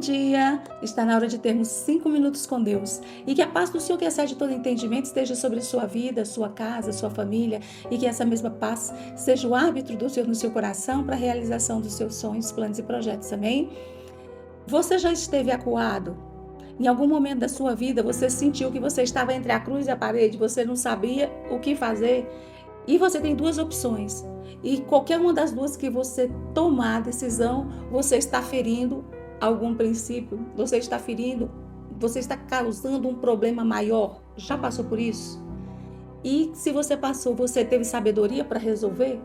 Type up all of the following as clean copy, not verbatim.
dia! Está na hora de termos 5 minutos com Deus. E que a paz do Senhor, que excede todo entendimento, esteja sobre a sua vida, sua casa, sua família. E que essa mesma paz seja o árbitro do Senhor no seu coração para a realização dos seus sonhos, planos e projetos. Amém? Você já esteve acuado? Em algum momento da sua vida, você sentiu que você estava entre a cruz e a parede, você não sabia o que fazer? E você tem duas opções. E qualquer uma das duas que você tomar a decisão, você está ferindo algum princípio, você está causando um problema maior. Já passou por isso? E se você passou, você teve sabedoria para resolver?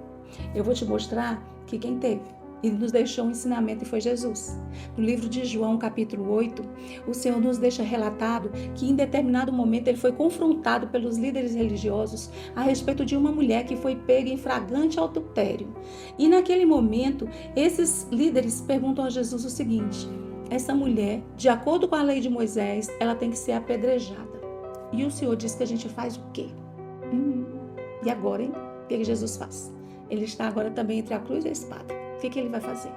Eu vou te mostrar que quem teve e nos deixou um ensinamento e foi Jesus. No livro de João, capítulo 8, o Senhor nos deixa relatado que em determinado momento ele foi confrontado pelos líderes religiosos a respeito de uma mulher que foi pega em flagrante adultério. E naquele momento, esses líderes perguntam a Jesus o seguinte: essa mulher, de acordo com a lei de Moisés, ela tem que ser apedrejada. E o Senhor diz que a gente faz o quê? E agora, hein? O que Jesus faz? Ele está agora também entre a cruz e a espada. O que ele vai fazer?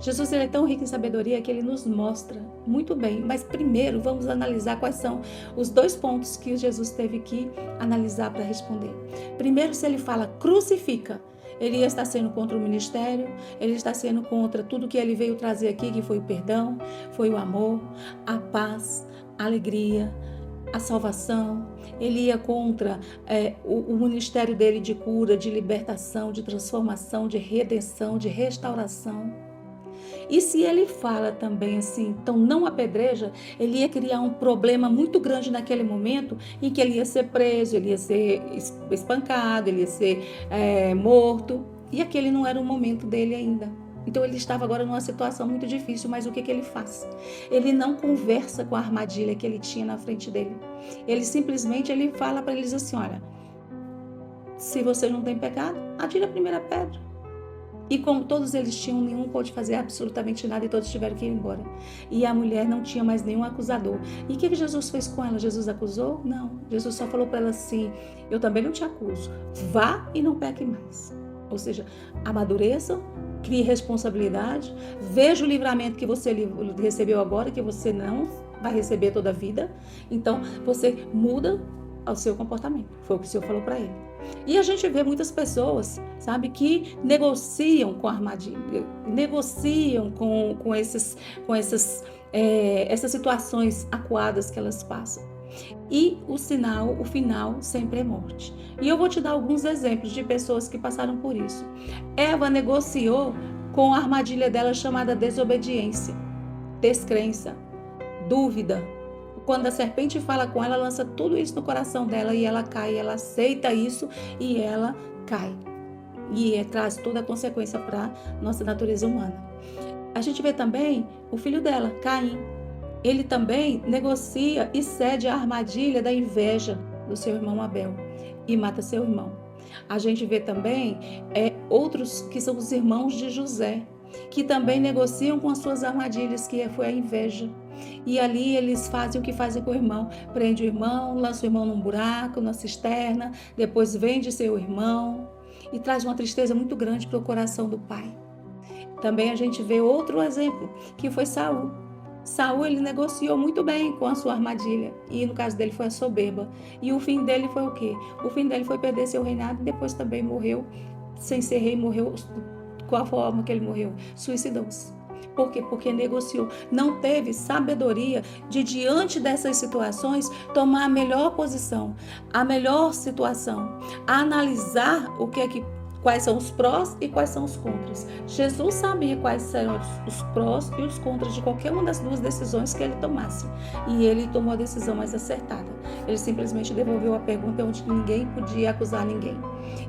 Jesus ele é tão rico em sabedoria que ele nos mostra muito bem. Mas primeiro vamos analisar quais são os dois pontos que Jesus teve que analisar para responder. Primeiro, se ele fala crucifica, ele está sendo contra o ministério, ele está sendo contra tudo que ele veio trazer aqui, que foi o perdão, foi o amor, a paz, a alegria, a salvação. Ele ia contra o ministério dele de cura, de libertação, de transformação, de redenção, de restauração. E se ele fala também assim, então não apedreja, ele ia criar um problema muito grande naquele momento em que ele ia ser preso, ele ia ser espancado, ele ia ser morto. E aquele não era o momento dele ainda. Então ele estava agora numa situação muito difícil, mas o que ele faz? Ele não conversa com a armadilha que ele tinha na frente dele. Ele simplesmente fala para eles assim: olha, se você não tem pecado, atire a primeira pedra. E como todos eles tinham, nenhum pôde fazer absolutamente nada e todos tiveram que ir embora. E a mulher não tinha mais nenhum acusador. E o que Jesus fez com ela? Jesus acusou? Não. Jesus só falou para ela assim: eu também não te acuso. Vá e não peque mais. Ou seja, amadureça, crie responsabilidade, veja o livramento que você recebeu agora, que você não vai receber toda a vida. Então, você muda o seu comportamento. Foi o que o Senhor falou para ele. E a gente vê muitas pessoas, sabe, que negociam com a armadilha, negociam com essas situações acuadas que elas passam. E o final sempre é morte. E eu vou te dar alguns exemplos de pessoas que passaram por isso. Eva negociou com a armadilha dela chamada desobediência, descrença, dúvida. Quando a serpente fala com ela, lança tudo isso no coração dela e ela cai, ela aceita isso e ela cai. E traz toda a consequência para a nossa natureza humana. A gente vê também o filho dela, Caim. Ele também negocia e cede à armadilha da inveja do seu irmão Abel e mata seu irmão. A gente vê também outros que são os irmãos de José, que também negociam com as suas armadilhas, que foi a inveja. E ali eles fazem o que fazem com o irmão. Prende o irmão, lança o irmão num buraco, na cisterna, depois vende seu irmão e traz uma tristeza muito grande para o coração do pai. Também a gente vê outro exemplo, que foi Saul. Saul, ele negociou muito bem com a sua armadilha, e no caso dele foi a soberba. E o fim dele foi o quê? O fim dele foi perder seu reinado e depois também morreu, sem ser rei, morreu com a forma que ele morreu, suicidou-se. Por quê? Porque negociou, não teve sabedoria de, diante dessas situações, tomar a melhor posição, a melhor situação, analisar quais são os prós e quais são os contras. Jesus sabia quais eram os prós e os contras de qualquer uma das duas decisões que ele tomasse. E ele tomou a decisão mais acertada. Ele simplesmente devolveu a pergunta onde ninguém podia acusar ninguém.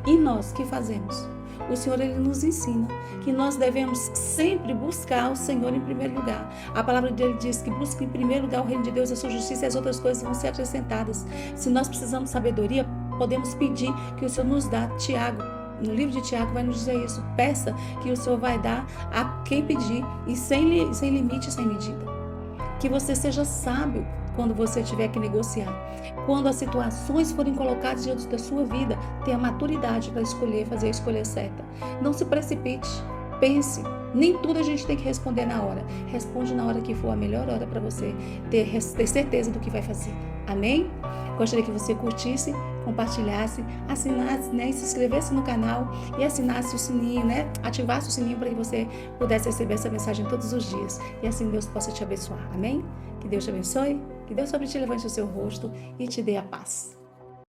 E nós, o que fazemos? O Senhor, ele nos ensina que nós devemos sempre buscar o Senhor em primeiro lugar. A palavra dele diz que busca em primeiro lugar o reino de Deus, a sua justiça, e as outras coisas vão ser acrescentadas. Se nós precisamos de sabedoria, podemos pedir que o Senhor nos dá. Tiago, no livro de Tiago, vai nos dizer isso. Peça que o Senhor vai dar a quem pedir, e sem limite, sem medida. Que você seja sábio quando você tiver que negociar. Quando as situações forem colocadas diante da sua vida, tenha maturidade para escolher, fazer a escolha certa. Não se precipite. Pense, Nem tudo a gente tem que responder na hora. Responde na hora que for a melhor hora para você ter certeza do que vai fazer. Amém? Gostaria que você curtisse, compartilhasse, assinasse, né, e se inscrevesse no canal e assinasse o sininho, né, ativasse o sininho para que você pudesse receber essa mensagem todos os dias e assim Deus possa te abençoar. Amém? Que Deus te abençoe, que Deus sobre ti levante o seu rosto e te dê a paz.